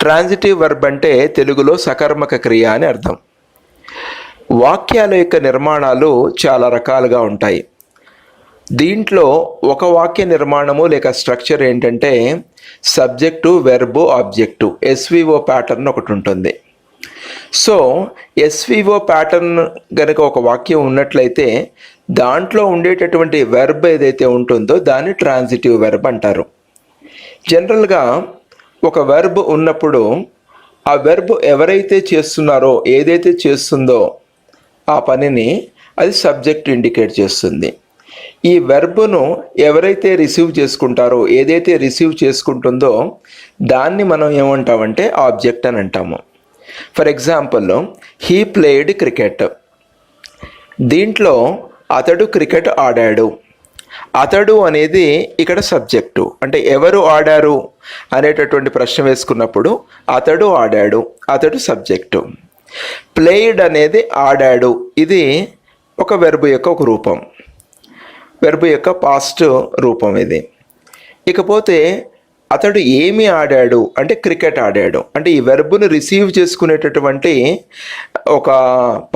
Transitive verb అంటే తెలుగులో సకర్మక క్రియ అని అర్థం. వాక్యాల యొక్క నిర్మాణాలు చాలా రకాలుగా ఉంటాయి. దీంట్లో ఒక వాక్య నిర్మాణము లేక స్ట్రక్చర్ ఏంటంటే subject, verb, object, SVO pattern ఒకటి ఉంటుంది. సో ఎస్విఓ ప్యాటర్న్ కనుక ఒక వాక్యం ఉన్నట్లయితే దాంట్లో ఉండేటటువంటి వెర్బ్ ఏదైతే ఉంటుందో దాన్ని ట్రాన్సిటివ్ వెర్బ్ అంటారు. జనరల్గా ఒక వెర్బ్ ఉన్నప్పుడు ఆ వెర్బ్ ఎవరైతే చేస్తున్నారో, ఏదైతే చేస్తుందో ఆ పనిని అది సబ్జెక్ట్ ఇండికేట్ చేస్తుంది. ఈ వెర్బ్ను ఎవరైతే రిసీవ్ చేసుకుంటారో, ఏదైతే రిసీవ్ చేసుకుంటుందో దాన్ని మనం ఏమంటామంటే ఆబ్జెక్ట్ అని అంటాము. For example, he played cricket. దీంట్లో అతడు క్రికెట్ ఆడాడు. అతడు అనేది ఇక్కడ సబ్జెక్టు, అంటే ఎవరు ఆడారు అనేటటువంటి ప్రశ్న వేసుకున్నప్పుడు అతడు ఆడాడు, అతడు సబ్జెక్టు. ప్లేయిడ్ అనేది ఆడాడు, ఇది ఒక వెర్బ్ యొక్క ఒక రూపం, వెర్బ్ యొక్క పాస్ట్ రూపం ఇది. ఇకపోతే అతడు ఏమి ఆడాడు అంటే క్రికెట్ ఆడాడు, అంటే ఈ వెర్బ్ను రిసీవ్ చేసుకునేటటువంటి ఒక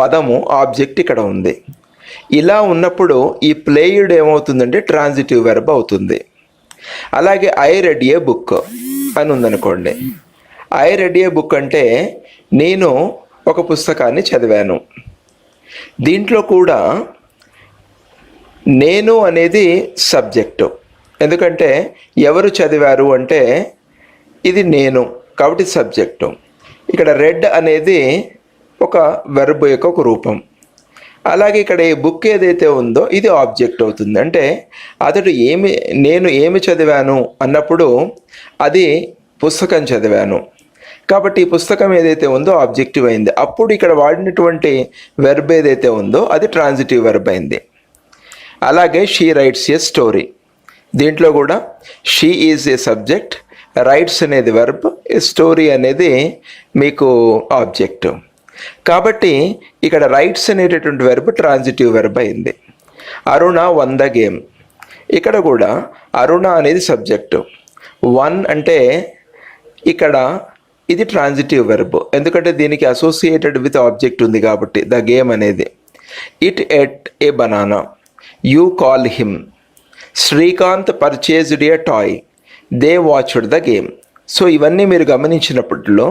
పదము ఆబ్జెక్ట్ ఇక్కడ ఉంది. ఇలా ఉన్నప్పుడు ఈ ప్లేయిడ్ ఏమవుతుందంటే ట్రాన్సిటివ్ వెర్బ్ అవుతుంది. అలాగే ఐ రెడ్ ఏ బుక్ అని ఉందనుకోండి. ఐ రెడ్ ఏ బుక్ అంటే నేను ఒక పుస్తకాన్ని చదివాను. దీంట్లో కూడా నేను అనేది సబ్జెక్టు, ఎందుకంటే ఎవరు చదివారు అంటే ఇది నేను కాబట్టి సబ్జెక్టు. ఇక్కడ రెడ్ అనేది ఒక వెర్బ్ యొక్క ఒక రూపం. అలాగే ఇక్కడ ఈ బుక్ ఏదైతే ఉందో ఇది ఆబ్జెక్ట్ అవుతుంది. అంటే అతడు నేను ఏమి చదివాను అన్నప్పుడు అది పుస్తకం చదివాను కాబట్టి ఈ పుస్తకం ఏదైతే ఉందో ఆబ్జెక్టివ్ అయింది. అప్పుడు ఇక్కడ వాడినటువంటి వెర్బ్ ఏదైతే ఉందో అది ట్రాన్సిటివ్ వెర్బ్ అయింది. అలాగే షీ రైట్స్ ఏ స్టోరీ. దీంట్లో కూడా she is a subject, rights అనేది వెర్బ్, స్టోరీ అనేది మీకు ఆబ్జెక్ట్. కాబట్టి ఇక్కడ రైట్స్ అనేటటువంటి వెర్బ్ ట్రాన్సిటివ్ వెర్బ్ అయింది. అరుణ వన్ ద గేమ్. ఇక్కడ కూడా అరుణ అనేది సబ్జెక్టు, వన్ అంటే ఇక్కడ ఇది ట్రాన్సిటివ్ వెర్బ్, ఎందుకంటే దీనికి అసోసియేటెడ్ విత్ ఆబ్జెక్ట్ ఉంది కాబట్టి ద గేమ్ అనేది. It at a banana, you call him. Srikanth purchased a toy, they watched the game. So ఇవన్నీ మీరు గమనించినప్పట్లో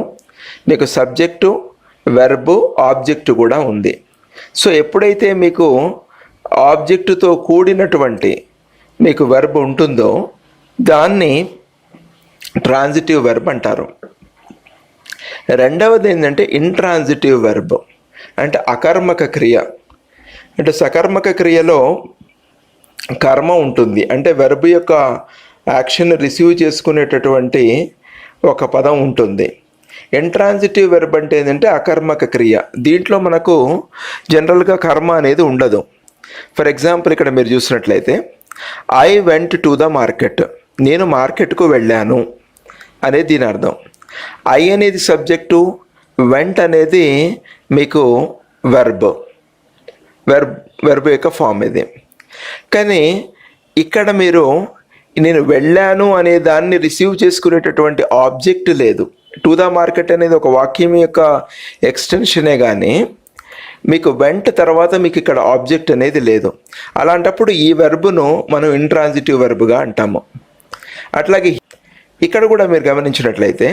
మీకు సబ్జెక్టు, వెర్బు, ఆబ్జెక్టు కూడా ఉంది. సో ఎప్పుడైతే మీకు ఆబ్జెక్టుతో కూడినటువంటి మీకు వెర్బ్ ఉంటుందో దాన్ని ట్రాన్సిటివ్ వెర్బ్ అంటారు. రెండవది ఏంటంటే ఇంట్రాన్సిటివ్ వెర్బ్, అంటే అకర్మక క్రియ. అంటే సకర్మక క్రియలో కర్మ ఉంటుంది, అంటే వెర్బ్ యొక్క యాక్షన్ రిసీవ్ చేసుకునేటటువంటి ఒక పదం ఉంటుంది. ఇంట్రాన్సిటివ్ వెర్బ్ అంటే ఏంటంటే అకర్మక క్రియ. దీంట్లో మనకు జనరల్గా కర్మ అనేది ఉండదు. ఫర్ ఎగ్జాంపుల్ ఇక్కడ మీరు చూసినట్లయితే I went to the market, నేను మార్కెట్కు వెళ్ళాను అనేది దీని అర్థం. ఐ అనేది సబ్జెక్టు, వెంట్ అనేది మీకు వెర్బ్ యొక్క ఫామ్ ఇది. కానీ ఇక్కడ మీరు నేను వెళ్ళాను అనే దాన్ని రిసీవ్ చేసుకునేటటువంటి ఆబ్జెక్ట్ లేదు. టు ద మార్కెట్ అనేది ఒక వాక్యం యొక్క ఎక్స్టెన్షనే కానీ మీకు వెంట తర్వాత మీకు ఇక్కడ ఆబ్జెక్ట్ అనేది లేదు. అలాంటప్పుడు ఈ వెర్బ్ను మనం ఇంట్రాన్సిటివ్ వెర్బ్గా అంటాము. అట్లాగే ఇక్కడ కూడా మీరు గమనించినట్లయితే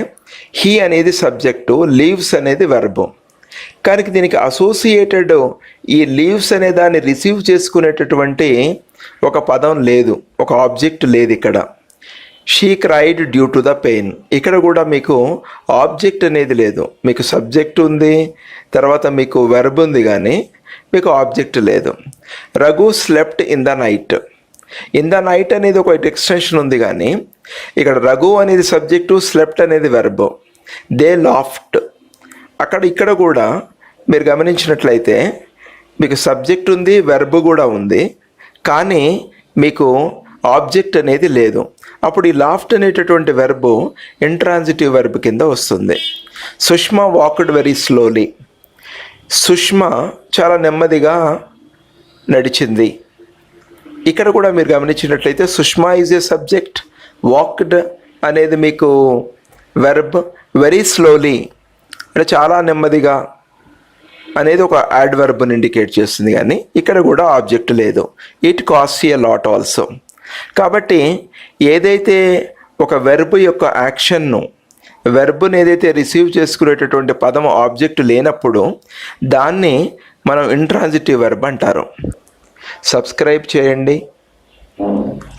హీ అనేది సబ్జెక్టు, లీవ్స్ అనేది వెర్బ్. కానీ దీనికి అసోసియేటెడ్ ఈ లీవ్స్ అనే దాన్ని రిసీవ్ చేసుకునేటటువంటి ఒక పదం లేదు, ఒక ఆబ్జెక్ట్ లేదు ఇక్కడ. She cried due to the pain, ఇక్కడ కూడా మీకు ఆబ్జెక్ట్ అనేది లేదు. మీకు సబ్జెక్ట్ ఉంది, తర్వాత మీకు వెర్బ్ ఉంది, కానీ మీకు ఆబ్జెక్ట్ లేదు. Raghu slept in the night. In the night అనేది ఒక ఎక్స్టెన్షన్ ఉంది, కానీ ఇక్కడ రఘు అనేది సబ్జెక్టు, స్లెప్ట్ అనేది వెర్బ్. దే లాఫ్ట్, ఇక్కడ కూడా మీరు గమనించినట్లయితే మీకు సబ్జెక్ట్ ఉంది, వెర్బ్ కూడా ఉంది, కానీ మీకు ఆబ్జెక్ట్ అనేది లేదు. అప్పుడు ఈ లాఫ్ట్ అనేటటువంటి వెర్బ్ ఇంట్రాన్సిటివ్ వెర్బ్ కింద వస్తుంది. Sushma walked very slowly. Sushma చాలా నెమ్మదిగా నడిచింది. ఇక్కడ కూడా మీరు గమనించినట్లయితే Sushma is a subject, walked అనేది మీకు వెర్బ్ వెరీ స్లోలీ అంటే చాలా నెమ్మదిగా అనేది ఒక యాడ్వర్బ్ని ఇండికేట్ చేస్తుంది, కానీ ఇక్కడ కూడా ఆబ్జెక్ట్ లేదు. It cost a lot also. కాబట్టి ఏదైతే ఒక వెర్బ్ యొక్క యాక్షన్ను, వెర్బ్ని ఏదైతే రిసీవ్ చేసుకునేటటువంటి పదం ఆబ్జెక్ట్ లేనప్పుడు దాన్ని మనం ఇంట్రాన్సిటివ్ వెర్బ్ అంటారు. సబ్స్క్రైబ్ చేయండి,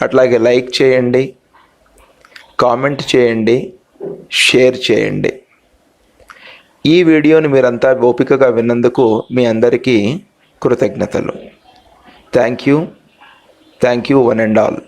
అట్లాగే లైక్ చేయండి, కామెంట్ చేయండి, షేర్ చేయండి. ఈ వీడియోని మీరంతా ఓపికగా విన్నందుకు మీ అందరికీ కృతజ్ఞతలు. Thank you one and all.